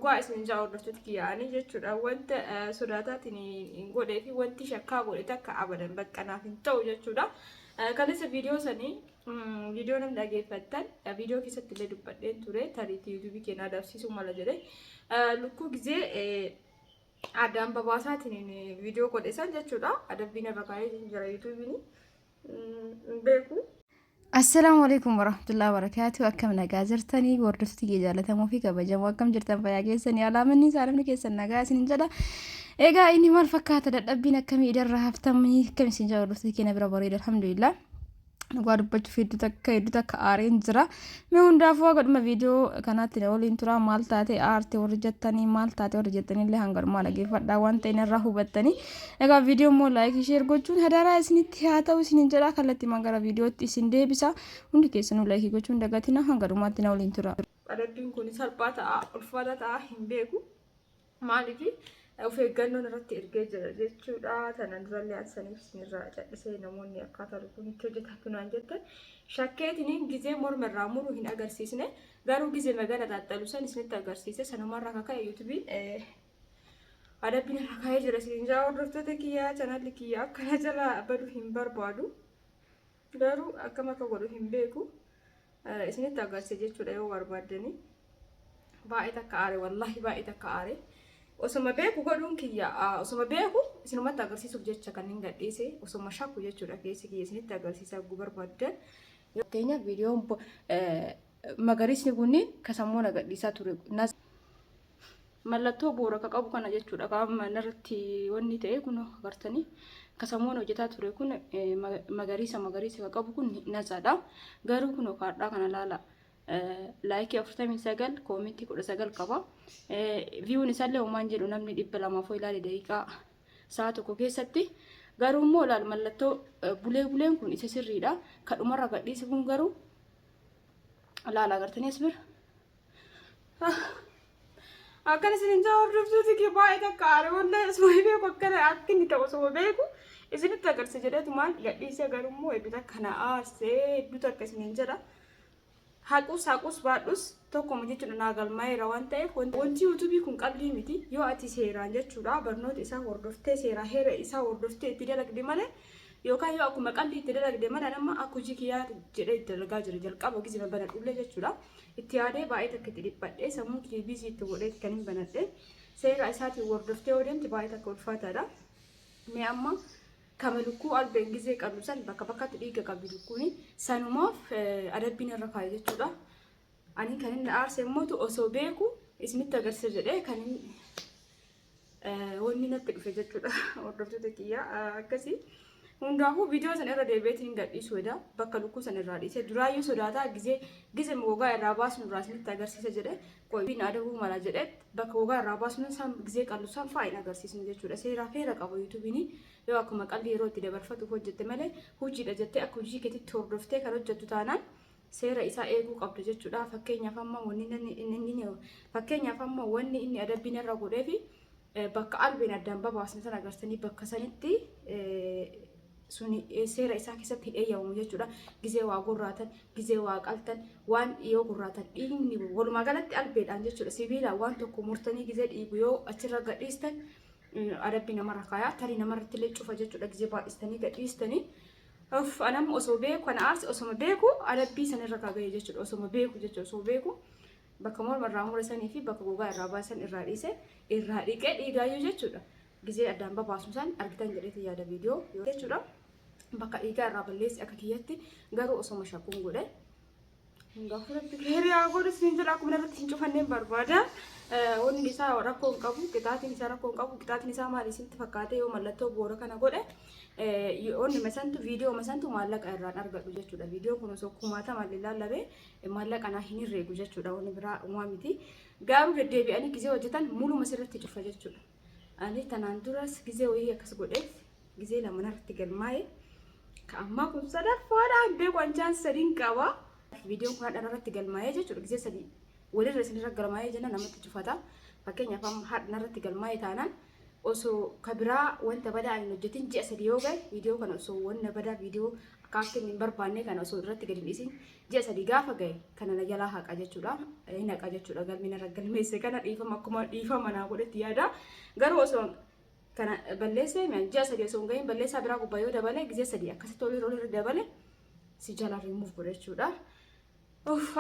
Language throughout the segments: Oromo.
dhugaa isin jaa hordoftoota kiyyaanii jechuudha. Wanta sodaataatiin hin godhee fi wanti shakkaa godhe takka abadan bakka naaf hin ta'u jechuudha. Kalisa viidiyoo sanii viidiyoo nam dhageeffattan viidiyoo keessatti illee dubbadheen ture tariitii yuutuubii keenyaa dabsiisuu mala jedhee lukkuu gizee addaan babaasaatiin viidiyoo godhesan jechuudha. Adabbiin irra kaa'ee jira yuutuubiin beeku. Assalamu alaikum warahmatullahi wabarakatuh. Akkam nagaa jirtanii hordoftoota jaallatamoo fi kabajamoo akkam jirtan fayyaa keessanii alaamanni saalamni keessan nagaa isin jedha. Egaa inni maal fakkaata dadhabbiin akkamii idarra haftamanii akkam isin jedha hordoftoota keenya bira bareeda alhamdulillah. Dhugaa dubbachuuf hedduu takka aareen jira. Mee hundaafuu agadhuma viidiyoo kanaatti waliin tura maal taate aarte warri jettanii maal taate warri jettanii illee hangalumaa dhageeffadhaa waan ta'e irraa hubattanii. Egaa viidiyoo immoo laayikii sheer gochuun hadaraa isinitti haa ta'u isin jedha kallattii mangara viidiyootti isin deebisa. Hundi keessanuu laayikii gochuun dagatina hangalumaatti na waliin tura. Adabbiin kun salphaa ta'a ulfaata ta'a hin beeku. Maaliif of eeggannoon irratti ergee jira jechuudha. Tanan durallee adsaniif isinirraa callisee namoonni akkaataa lukkuun itti hojjetatu naan jettan shakkeetiin gizee morma irraa muruu hin agarsiisne garuu gizee magana xaxxalu san isinitti agarsiise sanumarraa kaka'e yuutuubiin adabbiin irra kaa'ee jira. Isin jaa hordoftoota kiyyaa chanalli kiyyaa akkana jala baduu hin barbaadu garuu akkam akka godhu hin beeku isinitti agarsiise jechuudha. Yoo barbaaddanii baay'ee takka aare wallahi baay'ee takka aare. Osoma beeku godhuun kiyya osoma beeku isinumatti agarsiisuuf jecha kan hin gadhiise osoma shakku jechuudha. Keessi kiyya isinitti agarsiisaa gubarbaadan fakkeenyaaf viidiyoon magariisni kunniin kasammoo nagadhiisaa ture mallattoo boora ka qabu kana jechuudha. Qaama irratti wanni ta'e kun agartanii kasammoon hojjetaa ture kun magariisa ka qabu kun nasaadha. Garuu kun kaadhaa kana laala. Like 49 comment 19 qaba. View isaallee homaan jedhu namni 200 ilaale daqiiqaa sa'a tokko keessatti. Garuu immoo laal mallattoo buleen kun isa sirriidha. Kadhumarra gadhiise kun garuu laala agartanii as bira. Akkana isin jaa hordoftoota kiyya baay'ee takka aare wallahi osoo beeku akkana akka inni ta'u osoo beeku isinitti agarsiise jedhetu maal gadhiise garuu immoo hedduu takka na aarsee hedduu takka isin jedha. Haqus baadhus tokkuma jechuudha naagalmaa'eera waan ta'eef wanti yuutuubii kun qalbii miti. Yoo ati seeraan jechuudha barnoota isaa hordoftee seeraa heera isaa hordoftee itti dalagde malee yookaan yoo akkuma qalbii itti dalagde malee nama akka hojii kiyyaa jedhee itti dalagaa jira jalqaba gizima banadhullee jechuudha. Itti yaadee baay'ee takka itti dhiphadhee sammuu kiyya biisii itti godhee kan hin banadhe seera isaatiin hordoftee yoo deemte baay'ee takka ulfaataadha. Mee amma kama lukkuu albeen gizee qabdu san bakka bakkatti dhiiga qabdu lukkuuni sanumaaf adabbiin irra kaa'e jechuudha. Ani kan inni aarse immoo osoo beeku isinitti agarsiisa jedhee kan inni wanni natti dhufe jechuudha. Hordoftoota kiyya akkasii hundaafuu viidiyoo san irra deebi'eetiin hin gadhiisuudha. Bakka lukkuu san irraa dhiisee duraayyuu sodaataa gizee gogaa irraa baasuun irraa isinitti agarsiisa jedhee qoybiin adabuu mala jedhee bakka gogaa irraa baasuun san gizee qallu san faayin agarsiisnu jechuudha. Seeraa feera qabu yuutuubiin yoo akkuma qalbii yeroo itti dabarfatu hojjette malee hojiidha jettee akka hojii keetitti hordoftee kan hojjettu taanaan seera isaa eeguu qabdu jechuudha. Fakkeenyaaf amma wanni inni adabbiin irra godhee fi bakka albeen addaan babaasne san agartanii bakka sanitti suni seera isaa keessatti hin eeyyamu jechuudha. Gizee waa gurraatan, gizee waa qaltan, waan yoo gurraatan dhiigni walumaa galatti albeedhaan jechuudha. Sibiilaan waan tokko murtanii gizee dhiigu yoo achirra gadhiistan adabbii namarra kaayaa tarii namarratti illee cufa jechuudha. Gizee baay'istanii gadhiistanii anam osoo beeku kana aarse osoma beeku adabbii sanirra kaaga'e jechuudha. Osoma beeku jechuudha osoo beeku bakka morma irraa murasanii fi bakka gogaa irraa baasan irraa dhiise irraa dhiqee dhiigaayyuu jechuudha. Gizee addaan babaasu san argitan jedheeti yaada viidiyoo jechuudha. Bakka dhiigaa irraa balleessi akka kiyyatti garuu osoma shakkuun godhe. Hundaafuu hiriyaa godhu isin jira akkuma irratti hin cufanneen barbaada. Wanni isaa rakkoo hin qabu, qixaatiin isaa rakkoo hin qabu. Qixaatiin isaa maali isinitti fakkaate yoo mallattoo boora kana godhe wanni masantu viidiyoo masantu maallaqa irraan argadhu jechuudha. Viidiyoo kun osoo kumaatama lallabee maallaqa naa hin herreegu jechuudha. Wanni biraa uumaa miti. Garuu deddeebi'anii gizee hojjetan muluma sirratti cufa jechuudha. Ani tanaan duras gizee wayii akkas godheef gizee lama irratti galmaa'e. Amma kun sadaffaadhaan beeku ancaan sadiin qaba. Viidiyoon kun hadhaan irratti galmaa'ee jechuudha. Gizee sadii walirra isinirra galmaa'ee jenna namatti cufata. Fakkeenyaaf amma hadhaan irratti galmaa'ee taanaan osoo kabiraa wanta badaa hin hojjetin ji'a sadii yoo gahe viidiyoo kana osoo wanta badaa viidiyoo akka inni hin barbaanne kana osoo irratti gadi dhiisin ji'a sadii gaafa gahe kana na jalaa haqa jechuudha. Hin haqa jechuudha galmeen irra galmeesse kana dhiifama akkuma dhiifama naa godhetti yaada. Garuu osoo kana balleesse ji'a sadii osoo hin gahin balleessaa biraa gubbaa yoo dabale gizee sadii akkasitti olirra dabale si jala remove godhe jechuudha.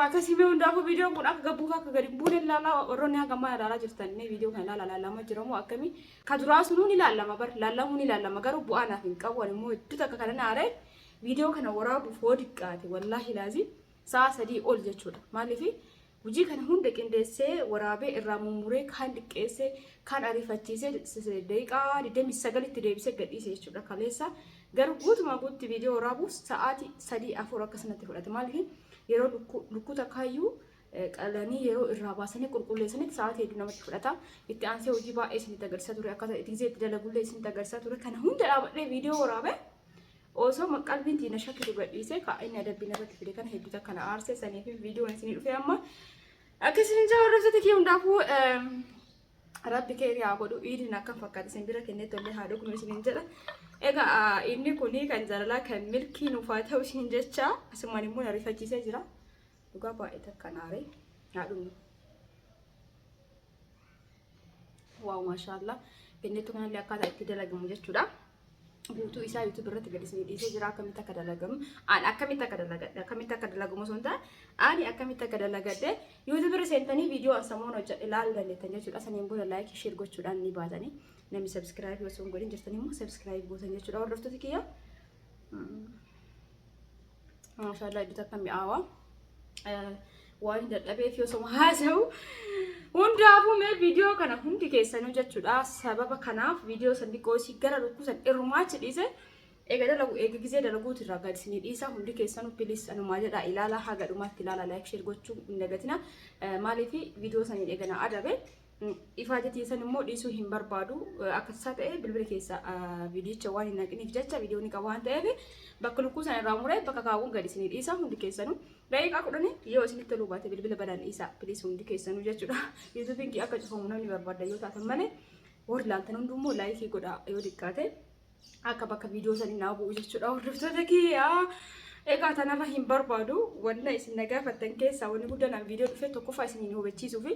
Akkasii mee hundaafuu viidiyoon kun akka gabbuuf akka gadi buune ilaalaa warroonni hanga ammaa ilaalaa jirtan inni viidiyoo kana ilaalamaa jiramoo akkamii ka duraa sunuun ilaalama bar laallamuun ilaalama garuu bu'aa naaf hin qabu immoo hedduu takka kana naaree viidiyoo kana waraabuuf hoo diqqaate wallaahi laazim sa'a sadii ol jechuudha. Maaliif hojii kana hunda qindeessee waraabee irraa mummuree kan diqqeessee kan ariifachiisee daqiiqaa 29 tti deebisee gadhiise jechuudha kaleessa. Garuu guutumaa guutti viidiyoo waraabuuf sa'aatii 3-4 akkasumatti fudhate. Maaliif yeroo lukkuta kaayyuu qalanii yeroo irraa baasanii qulqulleessanitti sa'aatii hedduu namatti fudhata. Itti aansee hojii baay'ee isinitti agarsiisaa ture akkasa itti gisee itti dalagullee isinitti agarsiisaa ture. Kana hunda dhaabadhee viidiyoo waraabee osoo qalbiin tiina shakkitu gadhiisee inni adabbiin irratti fide kana hedduu takka na aarsee sanii fi viidiyoon isinii dhufee amma akkasiin jaa hordoftoota kee hundaafuu rabbi kee yaa godhu iidin akka fakkaate isin bira kennee tollee haa dhugnu isiniin jedha. Egaa inni kuni kan jaalalaa kan milkii nuufaa ta'u isin jecha asumaan immoo na rifachiisee jira. Dhugaa baay'ee takka naaree haa dhugnu. Waaw maashaallah kennee kanallee akkaataa itti dalagamu jechuudha. Guutuu isaa YouTube irratti gadi isin dhiisee jira akkamitti akka dalagamu. Ani akkamitti akka dalagamu osoo hin taane ani akkamitti akka dalagadde YouTube irra seentanii viidiyoo ansamoon hojjedhe ilaaluu dandeettan jechuudha. Saniin booda like share gochuudhaan ni baatanii. Namni subscribe osoo hin godhin jirtan immoo subscribe gootan jechuudha hordoftoota kiyya. Maashaallah iddoo takka mi'aawa. Waan dadhabee fi osoo haasa'u hundaafuu mee viidiyoo kana hundi keessanuu jechuudha. Sababa kanaaf viidiyoo san dhiqoosii gara lukkusan irrumaachi dhiise eega gisee dalaguutu irraa gadi isinii dhiisa. Hundi keessanuu pilis anumaa jedha ilaalaa haga dhumaatti ilaala like share gochuu hin dagatina. Maaliif viidiyoo saniin eegana adabe ifaa jetiisan immoo dhiisuu hin barbaadu akkasisaa ta'e bilbila keessa viidiyicha waan hin naqiniif jecha viidiyoon qaba waan ta'eef bakka lukkuu sana irraa muree bakka kaawwan gadi isinii dhiisa. Hundi keessanuu daqiiqaa 10 yoo isinitti toluu baate bilbila badaan dhiisa pilis hundi keessanuu jechuudha. YouTube'n akka cufamu namni barbaada yoo taatan malee warri laaltan hundummoo laayikii godha yoo diqqaate akka bakka viidiyoo sanii naa bu'u jechuudha hordoftoota kiyyaa. Egaa tanarra hin barbaadu wanna isin nagaafattan keessaa wanni guddaan viidiyoo dhufee tokkoffaa isin hubachiisuu fi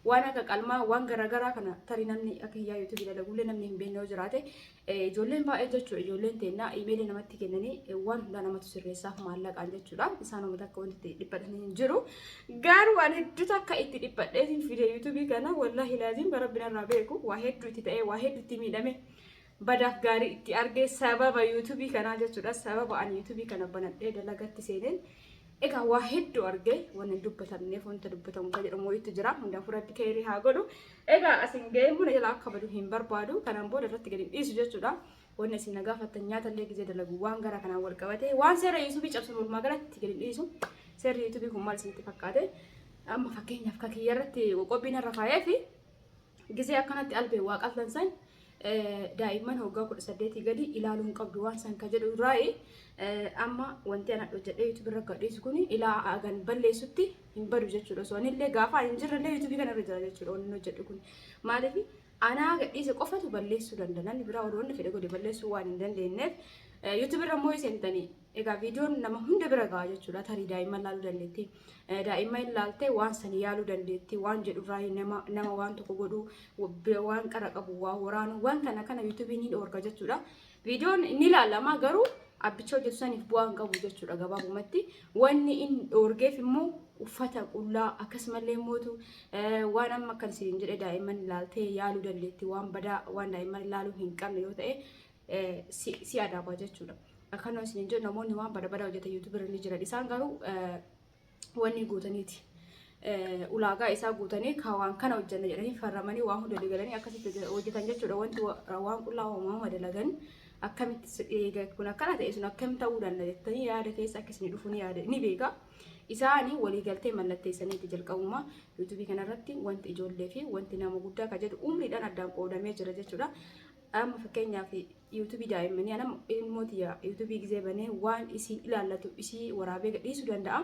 waan akka qalmaa waan garaagaraa kana tarii namni akka hiyyaa YouTube dalagullee namni hin beekne yoo jiraate ijoolleen baay'ee jechuudha. Ijoolleen teennaa iimeelii namatti kennanii waan hundaa namatti sirreessaaf maallaqaan jechuudha. Isaan uummata akka wanti itti dhiphatanii hin jiru. Garuu waan hedduu akka itti dhiphadheetiin fide YouTube kana wallaahi laaziin bara binarraa beeku waa hedduu itti ta'ee waa hedduu itti miidhame. Badaaf gaarii itti argee sababa YouTube kanaa jechuudha. Sababa ani YouTube kana banadhee dalagatti seeneen egaa waa hedduu argee waan hin dubbatamneef wanta dubbatamu kan jedhamu wayiitu jira. Hundaafuu rabbi keerii haa godhu. Egaa asin ga'ee buna jalaa akka badu hin barbaadu. Kanaan booda irratti gadi dhiisu jechuudha. Wanni isin nagaafattan nyaatallee gisee dalagu waan gara kanaan wal qabate waan seera YouTube cabsuun walumaa galatti gadi dhiisu. Seerri YouTube kun maal isinitti fakkaate? Amma fakkeenyaaf akka kiyyarratti qophiin irra faayee fi gisee akkanatti albee waa qal'ansan daa'imman hoggaa 18 gadi ilaaluun qabdu waan san ka jedhu irraayi amma wanti ana hojjedhee YouTube irra gadhiisu kun ilaa agan balleessutti hin badu jechuudha. So anillee gaafa hin jirrellee YouTube kana irra jira jechuudha wanni hojjedhu kun. Maaliif anaa gadhiise qofatu balleessuu danda'a. Namni biraa odoonni fedhe godhe balleessuu waan hin dandeenyeef YouTube irra immoo seentanii egaa viidiyoon nama hunda bira ga'a jechuudha. Tarii daa'imman laaluu dandeetti. Daa'imman ilaaltee waan sanii yaaluu dandeetti. Waan jedhu irraa nama waan tokko godhu waan qara qabu waa waraanu waan kana YouTube ni dhoorga jechuudha. Viidiyoon inni ilaalama garuu abbicha hojjetu saniif bu'aan qabu jechuudha gabaabumatti. Wanni inni dhoorgeef immoo uffata qullaa akkasumallee mootu waan amma kan isin jedhe daa'imman ilaaltee yaaluu dandeetti. Waan badaa waan daa'imman ilaaluu hin qabne yoo ta'e si adaaba jechuudha. Akkana isin jedhu namoonni waan badaa hojjetan YouTube irra ni jiran. Isaan garuu wanni guutaniiti. Ulaagaa isaa guutanii waan kana hojjanna jedhanii farramanii waan hunda digalanii akkasitti hojjetan jechuudha. Wanti waan qullaa uumama dalagan akkamitti kun akkana ta'e sun akkamitti ta'uu danda'a jettanii yaada keessa akkasii dhufu ni beeka. Isaanii waliigaltee mallatteessaniiti jalqabummaa YouTube kanarratti wanti ijoollee fi wanti nama guddaa ka jedhu umriidhaan addaan qoodamee jira jechuudha. Amma fakkeenyaaf YouTube daa'immanii anam ilmooti YouTube gisee banee waan isiin ilaallatu isii waraabee gadhiisuu danda'a.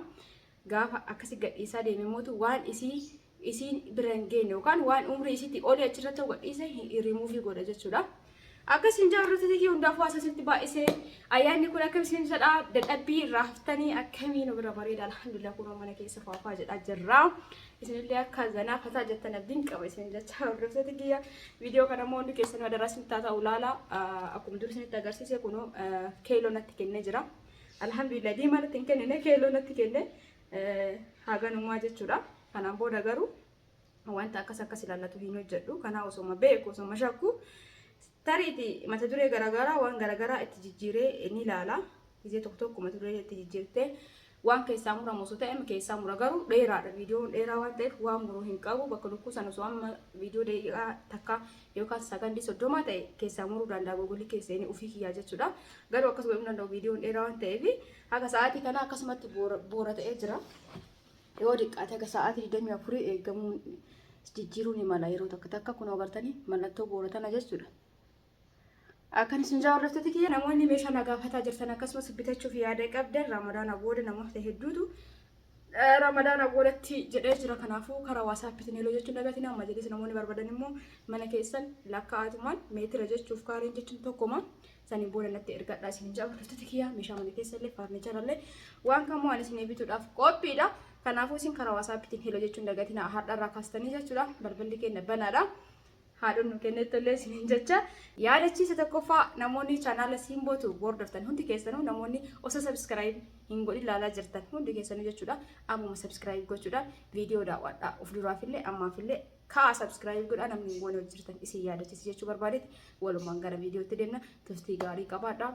Gaafa akkasii gadhiisaa deemee mootu waan isiin bira hin geenye yookaan waan umrii isiitti olii achirratti gadhiise remove godha jechuudha. Akkasin jaarrotatti kiyuu hundaafuu asasitti baay'isee ayyaanni kun akkamiin jedhaa dadhabbii raaftanii akkamiin bira bareeda alhamdulillah kun mana keessa faafaa jedhaa jirra. Isinillee akka zanaa fataa jettan abdiin qaba isin jecha hordoftoota kiyya viidiyoo kana immoo hundi keessan daraasin taata ulaala akkuma dur isinitti agarsiise kun keeloo natti kennee jira. Alhamdulillah diimaa natti hin kennine keeloo natti kenne haganumaa jechuudha. Kanaan booda garuu wanta akkas ilaallatu hin hojjedhu. Kanaa osoma beeku osoma shakku tariiti mata duree garaagaraa waan garaagaraa itti jijjiiree ni ilaala. Gizee tokko mata duree itti jijjiirtee waan keessaa muramu osoo ta'e keessaa mura garuu dheeraadha. Viidiyoon dheeraa waan ta'eef waan muruu hin qabu. Bakka lukkuu sana osoo amma viidiyoo daqiiqaa takka yookaan sakandii 30 ta'e keessaa muruu danda'a googolii keessanii ofii kiyyaa jechuudha. Garuu akkas godhuu danda'u viidiyoon dheeraa waan ta'eef haga sa'aatii kana akkasumatti boora ta'ee jira. Yoo diqqaate haga sa'aatii 24 eegamuun jijjiiruu ni mala yeroo takka kun agartanii mallattoo boora tana jechuudha. Akkan isin jaarrotatti kiyya namoonni meeshaa nagaafataa jirtan akkasumas bitachuuf yaada qabdan ramadaana booda namoota hedduutu ramadaana boodatti jedhee jira. Kanaafuu karaa waasaappiitiin heloo jechuun dhagatiin amma jedhis namoonni barbaadan immoo mana keessan lakkaa'atumaan meetira jechuuf kaariin jechuun tokkoma saniin booda natti ergadhaa isin jaarrotatti kiyya meeshaa mana keessallee faarniicharallee waan kamuu ani isin bituudhaaf qophiidha. Kanaafuu isin karaa waasaappiitiin heloo jechuun dhagatiin har'arraa kaastanii jechuudha. Balballi keenya banaadha. Haadhuun nu kennetollee isiniin jecha yaadachiisa tokkoffaa namoonni chaanaala siimbootu hordoftan hundi keessanuu namoonni osoo subscribe hin godhin ilaalaa jirtan hundi keessanuu jechuudha. Ammuma subscribe gochuudha viidiyoo daawwadhaa of duraafillee ammaafillee kaa subscribe godhaa namni waan hojjetan isin yaadachiisa jechuu barbaadetti walumaan gara viidiyootti deemna turtii gaarii qabaadhaa.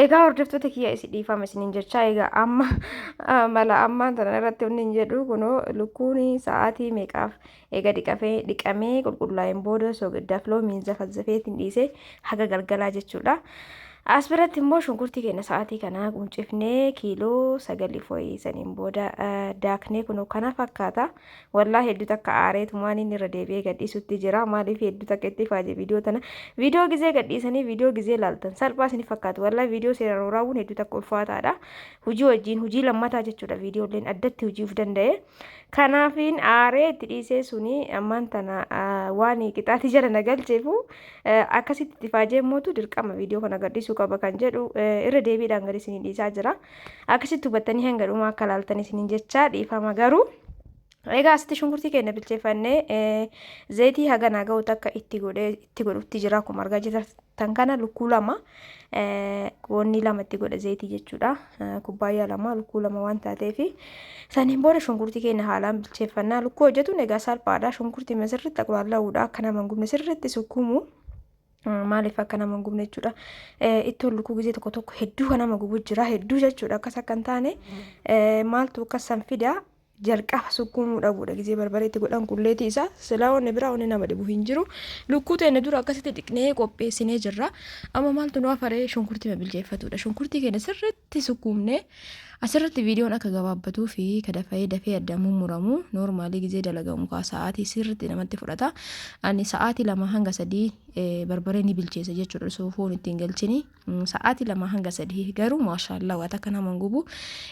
Egaa hordoftoota kiyya isi dhiifama isiniin jecha egaa amma mala ammaan tana irratti wanni hin jedhu kunoo lukkuun sa'aatii meeqaaf eega dhiqamee qulqullaa'een booda soogiddaaf loomiin zafazzafeetiin dhiisee haga galgalaa jechuudha. As biratti immoo shunkurtii keenya sa'aatii kanaa quncifnee kiiloo 9 fo'ii saniin booda daaknee kunoo kana fakkaata. Wallaa hedduu takka aareetumaan inni irra deebi'ee gadhiisutti jira. Maaliif hedduu takka itti faajee viidiyoo tana viidiyoo gizee gadhiisanii viidiyoo gizee laaltan salphaa isin fakkaatu. Wallaa viidiyoo seeraan raawwuun hedduu takka ulfaataadha. Hujii wajjin hujii lammataa jechuudha. Viidiyoolleen addatti hujii of danda'e. Kanaafiin aaree itti dhiisee suni ammaan tana waan qixaatii jala nagalcheefu akkasitti itti faajee mootu dirqama viidiyoo kana gadhiisuu qaba kan jedhu irra deebiidhaan gadi isiniin dhiisaa jira. Akkasitti hubattanii hanga dhumaa akka laaltan isiniin jecha dhiifama garuu. Egaa asitti shunkurtii keenya bilcheeffannee zayitii haga naaga'u takka itti godhutti jira. Akkuma argaa jirtan kana lukkuu lama qoonni lama itti godha zayitii jechuudha. Kubbaayyaa lama lukkuu lama waan taateef saniin booda shunkurtii keenya haalaan bilcheeffannaa. Lukkuu hojjetuun egaa salphaadha. Shunkurtii sirriitti qulqullaa'uudha akka nama hin gubne sirriitti sukkuumu. Maaliif akka nama hin gubne jechuudha. Ittoon lukkuu gizee tokko hedduu kan nama gubu jira. Hedduu jechuudha akkas akka hin taane maaltu akkasan fida. Jalqaba sukkuumuu dhabuudha gizee barbareetti godhan qulleetii isaa silaa onni biraa onni nama dhibu hin jiru. Lukkuu teenya dura akkasitti dhiqnee qopheessinee jirra. Amma maaltu nu afaree shunkurtii bilcheeffatuudha. Shunkurtii keenya sirriitti sukkuumnee asirratti viidiyoon akka gabaabbatuu fi dafee addaan muramu noormaalii gizee dalagamu kaa sa'aatii sirriitti namatti fudhata. Ani sa'aatii 2 hanga 3 barbaree ni bilcheessa jechuudha. Osoo foon ittiin galchini sa'aatii 2 hanga 3 garuu maashaallah waan akka nama gubu.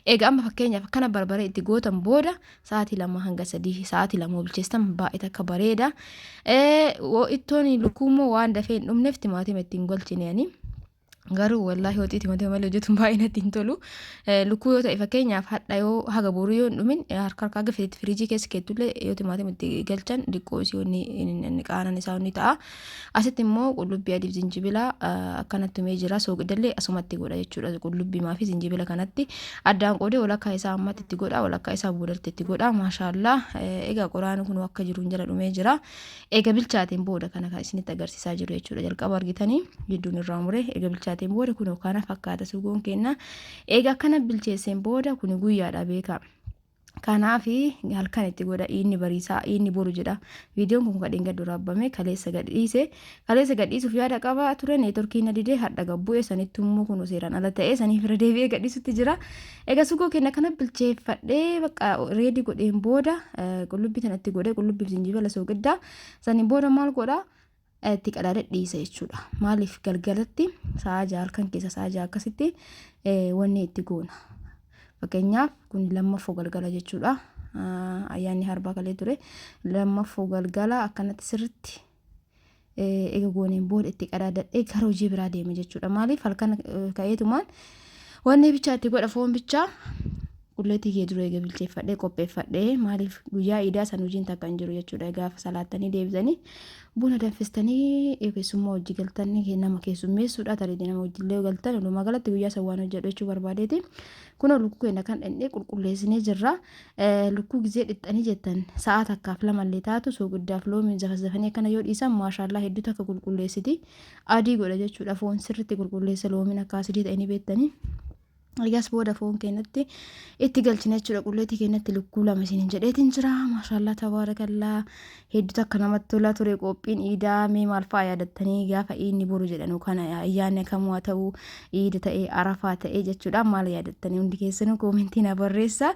Egaa amma fakkeenyaaf akkana barbaree itti gootan booda sa'aatii 2 hanga 3 sa'aatii 2 bilcheessan baay'ee akka bareeda. Ittoon lukkuu immoo waan dafee hin dhumneef timaatima ittiin galchineeni. Garuu wallaahi hoxii timaatima malee hojjetuun baay'ee natti hin tolu. Lukkuu yoo ta'e fakkeenyaaf hadha yoo haga boruu yoo hin dhumin harka gafeetti firiijii keessa keettullee yoo timaatima itti galchan dhiqqoo isii qaanan isaa ni ta'a. Asitti immoo qullubbii adiif zinjibila akkanatti humee jira. Soogidallee asumatti godha jechuudha. Qullubbii fi zinjibila kanatti addaan qoodee walakkaa isaa ammatti itti godha. Walakkaa isaa boodatti itti godha. Maashaallah egaa qoraan kun akka jiruun jala dhumee jira. Egaa bilchaateen booda kana kan isinitti agarsiisaa jiru jechuudha. Jalqaba argitanii gidduun irraa muree egaa bilchaateen booda kun kana fakkaata suugoon kenna. Egaa kana bilcheesseen booda kun guyyaadha beeka. Kanaafi halkan itti godha inni bariisaa inni boru jedha. Viidiyoon kun kadhiin gad duraabame kaleessa gadhiisuuf yaada qaba ture neetworkii na didee hadha gabbu'ee sanitti immoo kun seeraan ala ta'ee saniif irra deebi'ee gadhiisutti jira. Egaa suugoo kenna kana bilcheeffadhee bakka reedi godheen booda qullubbii kanatti godhee qullubbii zinjibila soogiddaa saniin booda maal godha itti qadaadee dhiisa jechuudha. Maaliif galgalatti sa'a 6 halkan keessa sa'a 6 akkasitti wanni itti goona. Fakkeenyaaf kun lammaffoo galgala jechuudha. Ayyaanni harbaa kalee ture lammaffoo galgala akkanatti sirriitti eega gooneen booda itti qadaadadhee gara hojii biraa deeme jechuudha. Maaliif halkan ka'eetumaan wanni bichaa itti godha foon bichaa qulleetii kee dura eega bilcheeffadhee qopheeffadhee maaliif guyyaa iidaa san hojiin takka hin jiru jechuudha. Gaafa salaattanii deebisanii buna danfistanii keessummaa hojii galtanii nama keessummeessuudha. Tarii nama hojiillee galtan walumaa galatti guyyaa san waan hojjedhu jechuu barbaadeeti. Kunoo lukkuu keenya kan dhannee qulqulleessinee jirra. Lukkuu gizee dhixxanii jettan sa'a takkaaf lamallee taatu soogiddaaf loomiin zafazafanii akkana yoo dhiisan maashaallah hedduu takka qulqulleessiti. Adii godha jechuudha. Foon sirriitti qulqulleessa loomiin akka asidii ta'anii beektanii. Egaas booda foon keenyatti itti galchina jechuudha. Qulleetii keenyatti lukkuu lama isiniin jedheetiin jira. Maashaallah tabaarakallaa hedduu takka namatti tola ture qophiin iidaa mee maal fa'aa yaadattanii gaafa inni boru jedhanu kana ayyaanni kamuu haa ta'u iida ta'ee arafaa ta'ee jechuudha. Maal yaadattanii hundi keessanuu koomentii na barreessa.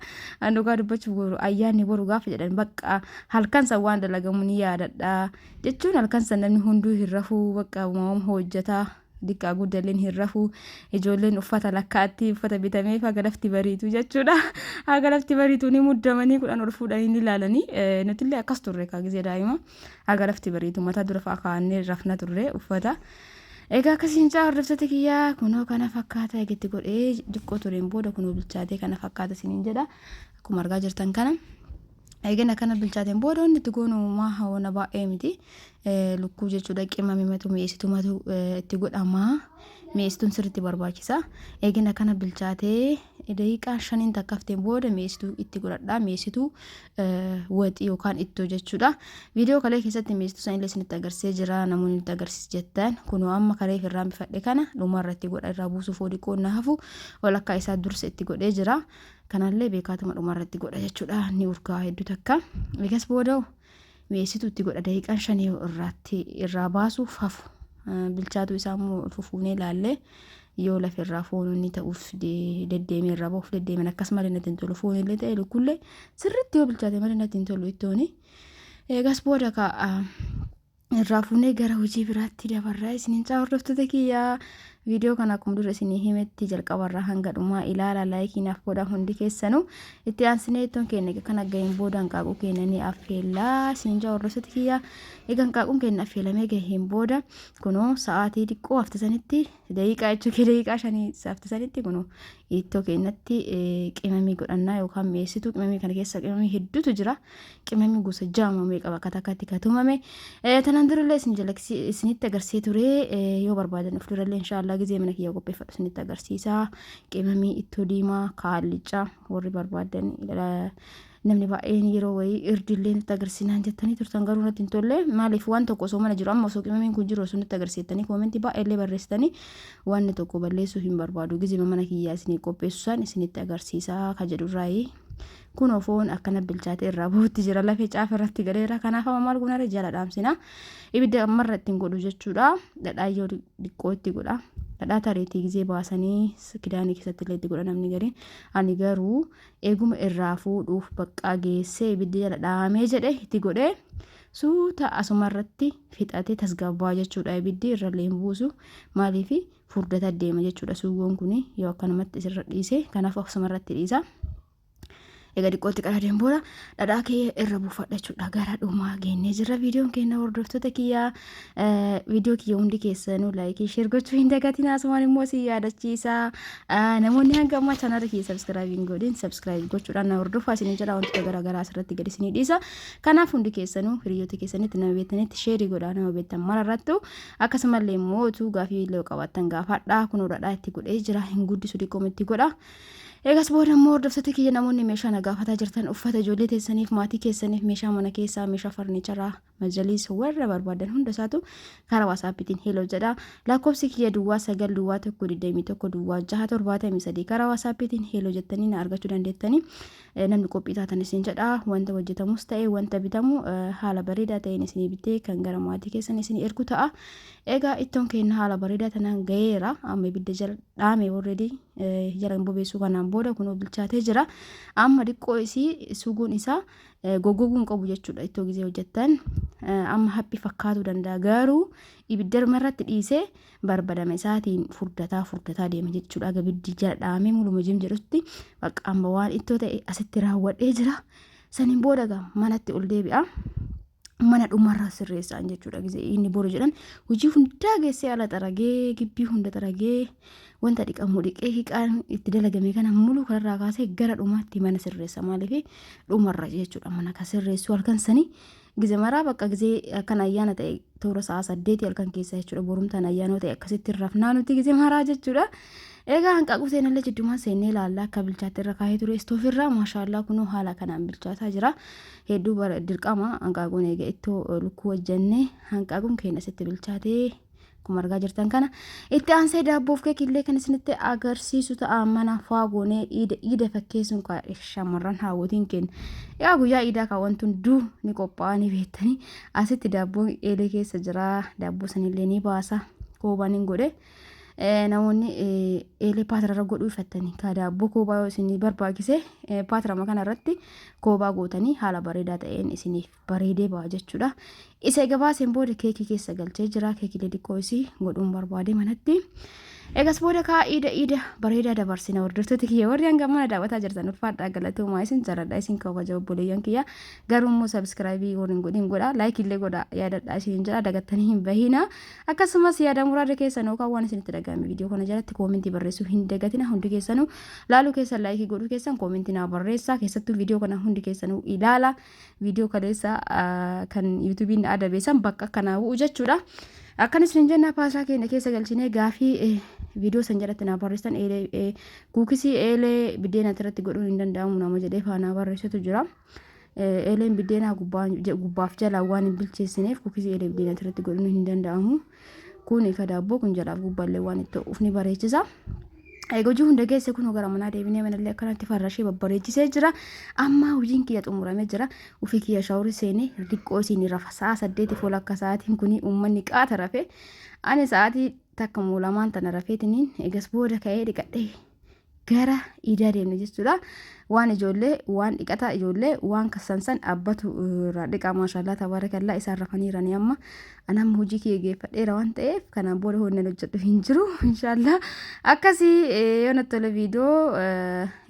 Dhugaa dubbachuuf ayyaanni boru gaafa jedhan bakka halkan san waan dalagamu ni yaadadha jechuun halkan san namni hunduu hin rafuu bakka hojjetaa. Dikkaa guddalleen hin rafuu ijoolleen uffata lakkaatti uffata bitamee haga lafti bariitu jechuudha. Haga lafti bariitu ni muddamanii kudhan ol fuudhanii ni ilaalanii nutillee akkas turre kaagizee daa'ima haga lafti bariitu mataa dura fa'aa kaa'annee rafna turre uffata. Egaa akkasiin caa hordoftoota kiyyaa kunoo kana fakkaata eegetti godhee diqqoo tureen booda kunoo bilchaatee kana fakkaata isiniin jedha. Akkuma argaa jirtan kana. Eegana kana bilchaateen booda wanti itti goonu hawana baay'ee miti. Lukkuu jechuudha qimamimatu mi'eessitumatu itti godhama. Mi'eessituun sirriitti barbaachisa. Eegana kana bilchaatee daqiiqaa 5 takkafteen booda mi'eessituu itti godhadha. Mi'eessituu waxii yookaan ittoo jechuudha. Viidiyoo kalee keessatti mi'eessituu sanillee isinitti agarsiisee jira. Namoonni itti agarsiis jettan kunoo amma kalee irraan bifadhe kana dhumarratti godha irraa buusuuf oodiqoo naafu walakkaa isaa dursa itti godhee jira. Kanallee beekaatuma dhumarratti godha jechuudha. Ni urgaa hedduu takka. Eegas booda mi'eessituu itti godha daqiiqaa 5 irraa baasuuf hafu. Bilchaatu isaa immoo fufuunee ilaallee yoo lafarraa foononni ta'uuf deddeemee irraa bahuuf deddeeman akkasumas natti hin tolu foonillee ta'e lukkullee sirriitti yoo bilchaate malee natti hin tolu ittooni. Eegas booda irraa fuunee gara hojii biraatti dabarraa isiniin caa hordoftoota kiyyaa. Viidiyoo kana akkuma dura isinii himetti jalqabarraa hanga dhumaa ilaala laayikiinaaf godha hundi keessanuu itti aansinee ittoon keenya kana gaheen booda hanqaaquu keenya ni affeellaa isiniin jaa hordoftoota kiyyaa. Egaa hanqaaquun keenya affeelamee gaheen booda kunoo sa'aatii xiqqoo haftisanitti daqiiqaa jechuun daqiiqaa 5 haftisanitti kunoo ittoo keenyatti qimamii godhannaa yookaan mi'eessituu qimamii kana keessa qimamii hedduutu jira. Qimamii gosa jaamamee qaba akka takkatti katumame. Tanaan durallee isinitti agarsiisee ture yoo barbaadan of durallee inshaallah gizee mana kiyya qopheeffadhu isinitti agarsiisa. Qimamii ittoo diimaa kaallichaa warri barbaadan namni baay'een yeroo wayii irdillee nutti agarsiisnaan jettanii turtan garuu natti hin tolle maaliif waan tokko osoo mana jiru amma osoo qimamiin kun jiru osoo nutti agarsiistanii koomentii baay'eellee barreessitanii waan tokko balleessuu hin barbaadu gizee mana kiyyaa isinii qopheessuusaan isinitti agarsiisaa ka jedhurraayi. Kunoo foon akkana bilchaatee irraa buutti jira lafee caafa irratti galeera kanaaf amma maal goonare jala dhaamsina ibidda ammarra ittiin godhu jechuudha. Dhadhaa yoo diqqoo itti godha. Dhadhaa tareetii gizee baasanii kidaanii keessatti illee itti godha namni gariin. Ani garuu eeguma irraa fuudhuuf baqqaa geessee ibiddi jala dhaamee jedhe itti godhee suuta asumarratti fixatee tasgabbaa jechuudha. Ibiddi irrallee hin buusu maaliif furdata deema jechuudha. Suugoon kun yoo akkanumatti isirra dhiise kanaaf asumarratti dhiisa. Egaa diqqootti qadaadeen booda dhadhaa kee irra buufadha jechuudha. Gara dhumaa geennee jirra. Viidiyoon keenya hordoftoota kiyyaa viidiyoo kiyya hundi keessanuu laayikii sheer gochuu hin dagatiin asumaan immoo si yaadachiisa. Namoonni hanga ammaa chaanaala kiyya sabskiraayibiin godhin sabskiraayib gochuudhaan na hordofaa isinii jedha wantoota garaagaraa asirratti gadi isinii dhiisa. Kanaaf hundi keessanuu hiriyoota keessanitti nama beektanitti sheerii godhaa nama beektan mararrattu akkasumallee immoo utuu gaafii illee qabaattan gaafadhaa kunoo dhadhaa itti godhee jira hin guddisu diqqooma itti godha. Eegas booda immoo hordoftoota kiyya namoonni meeshaa na gaafataa jirtan uffata ijoollee teessaniif maatii keessaniif meeshaa mana keessaa meeshaa farniicharaa majaliisa warra barbaadan hunda isaatu karaa waasaappiitiin heeloo jedha. Lakkoofsi kiyya duwwaa 9 duwwaa 121 duwwaa 673 karaa waasaappiitiin heeloo jettanii na argachuu dandeettanii namni qophii taatan isin jedha. Wanta hojjetamus ta'e wanta bitamu haala bareedaa ta'een isinii bitee kan gara maatii keessan isinii ergu ta'a. Egaa ittoon keenya haala bareedaa tanaan gaheera amma ibidda jala dhaame already jala bobeessuu kanaan booda kunoo bilchaatee jira. Amma diqqoo isii suguun isaa goggoguun qabu jechuudha. Ittoo gizee hojjettan amma haphi fakkaatuu danda'a garuu ibidda irratti dhiisee barbadama isaatiin furdataa deema jechuudha. Ibiddi jala dhaamee muluma jim jedhutti bakka amma waan ittoo ta'e asitti raawwadhee jira. Saniin booda manatti ol deebi'a. mana dhumarraa sirreessaan jechuudha. Gisee inni boru jedhan hojii hundaa geessee ala xaragee gibbii hunda xaragee wanta dhiqamu dhiqee hiqaan itti dalagame kana muluu kanarraa kaasee gara dhumaatti mana sirreessa. Maaliif dhumarra jechuudha mana kan sirreessu halkan sanii gisee maraa bakka gisee kan ayyaana ta'e toora sa'a 8 halkan keessa jechuudha. Borumtaan ayyaanoo ta'e akkasitti rafnaa nuti gisee maraa jechuudha. Egaa hanqaaquu seenallee jidduumaan seennee ilaallaa akka bilchaatti irra kaa'ee ture istoofirraa maashaallah kunoo haala kanaan bilchaataa jira. Hedduu dirqama hanqaaquun egaa ittoo lukkuu hojjennee hanqaaquun keenya asitti bilchaatee akkuma argaa jirtan kana itti aansee daabboof keekillee kan isinitti agarsiisu ta'a. Mana faagoonee iida fakkeessuun shamarran hawwatiin keenya egaa guyyaa iidaa kaawwantuun duu ni qophaa'anii beektanii asitti daabboon eelee keessa jira. Daabboo sanillee ni baasa koobaan hin godhe. Namoonni eelee paatirarra godhuu ifattanii ka daabboo koobaa yoo isinii barbaachise paatirama kanarratti koobaa gootanii haala bareedaa ta'een isiniif bareedee ba'a jechuudha. Isa egaa baaseen booda keekii keessa galchee jira. Keekilee xiqqoo isii godhuun barbaade manatti. Egas booda kaa iida bareedaa dabarsina hordoftoota kiyya warri hanga mana daawwataa jirtan ulfaadhaa galatoomaa isin jaalladha isin kabaja obboleeyyan kiyya garuu immoo sabskraayibii waliin godhin godha laayik illee godha yaadadha isin jala dagattanii hin bahina akkasumas yaada muraada keessan yookaan waan isinitti dhagahame viidiyoo kana jalatti koomentii barreessuu hin dagatina hundi keessanuu laaluu keessan laayikii godhuu keessan koomentii naa barreessaa keessattuu viidiyoo kana hundi keessanuu ilaala viidiyoo kaleessa kan yuutuubiin adabeessan bakka kanaa bu'u jechuudha. Akkan isin jenna paasaa keenya keessa galchinee gaafii viidiyoo san jalatti naa barreessan kuukisii eelee biddeena irratti godhuun hin danda'amu nama jedhee faanaa barreessatu jira. Eeleen biddeena gubbaaf jalaa waan hin bilcheessineef kuukisii eelee biddeena irratti godhuun hin danda'amu. Kun ka daabboo kun jalaaf gubbaallee waan itti ta'uuf ni bareechisa. Hojii hunda geesse kun gara manaa deebinee manallee akkanatti farrashee babbareechisee jira. Amma hojiin kiyya xumuramee jira. Ufii kiyya shaaworii seenee xiqqoo isiin rafa sa'a 8 fuula akka sa'aatiin kuni uummanni qaata rafe. Ani sa'aatii takka lamaan tana rafeetiniin egas booda ka'ee dhiqadhee gara iidaa deemne jechuudha. Waan ijoollee waan dhiqataa ijoollee waan kassansan abbatu irraa dhiqaa maashaallah tabaarakallaa isaan rafaniiranii amma anam hojii kiyya geeffadheera waan ta'eef kanaan booda hojii hojjedhu hin jiru inshaallah akkasii yoo natti tole viidiyoo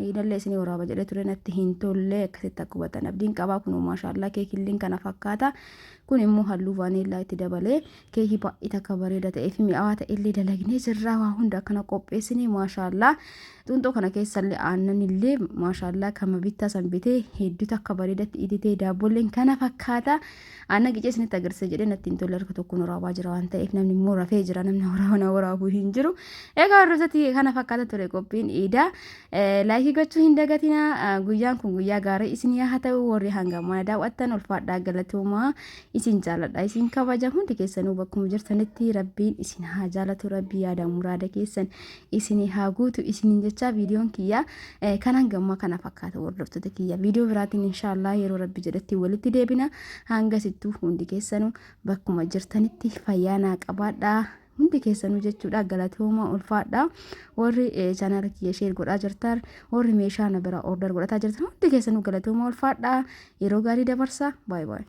iidallee isinii waraaba jedhee ture natti hin tolle akkasitti akka hubatan abdiin qabaa kun maashaallah keekilleen kana fakkaata kun immoo halluu vaaniilaa itti dabalee keekii baay'ee takka bareeda ta'ee fi mi'aawaa ta'ellee dalagnee jirraa waa hunda akkana qopheessinee maashaallah xunxoo kana keessallee aannan illee maashaallah kama bittaa san bitee hedduu takka bareedatti ititee daabbolleen kana fakkaata aannan qicee isinitti agarsiisa jedhee natti hin tolle harka tokkoon waraabaa jira waan ta'eef namni immoo rafee jira namni waraabuu hin jiru. Egaa hordoftoota kana fakkaata ture qophiin iidaa laayikii gochuu hin dagatina guyyaan kun guyyaa gaarii isin yaa ta'u warri hanga mana daawwattan ulfaadhaa galatoomaa isin jaalladha isin kabaja hundi keessanuu bakkuma jirtanitti rabbiin isin haa jaalatu rabbii yaada muraada keessan isin haa guutu isin jecha viidiyoon kiyya kanan gamma kana fakkaata hordoftoota kiyya viidiyoo biraatiin inshaallah yeroo rabbi jedhetti walitti deebina hanga sittuu hundi keessanuu bakkuma jirtanitti fayyaa naa qabaadhaa hundi keessanuu jechuudha galatooma ulfaadha warri channel kiyya share godhaa jirtan warri meeshaa na bira order godhataa jirtan hundi keessanuu galatooma ulfaadha yeroo gaarii dabarsa bye bye.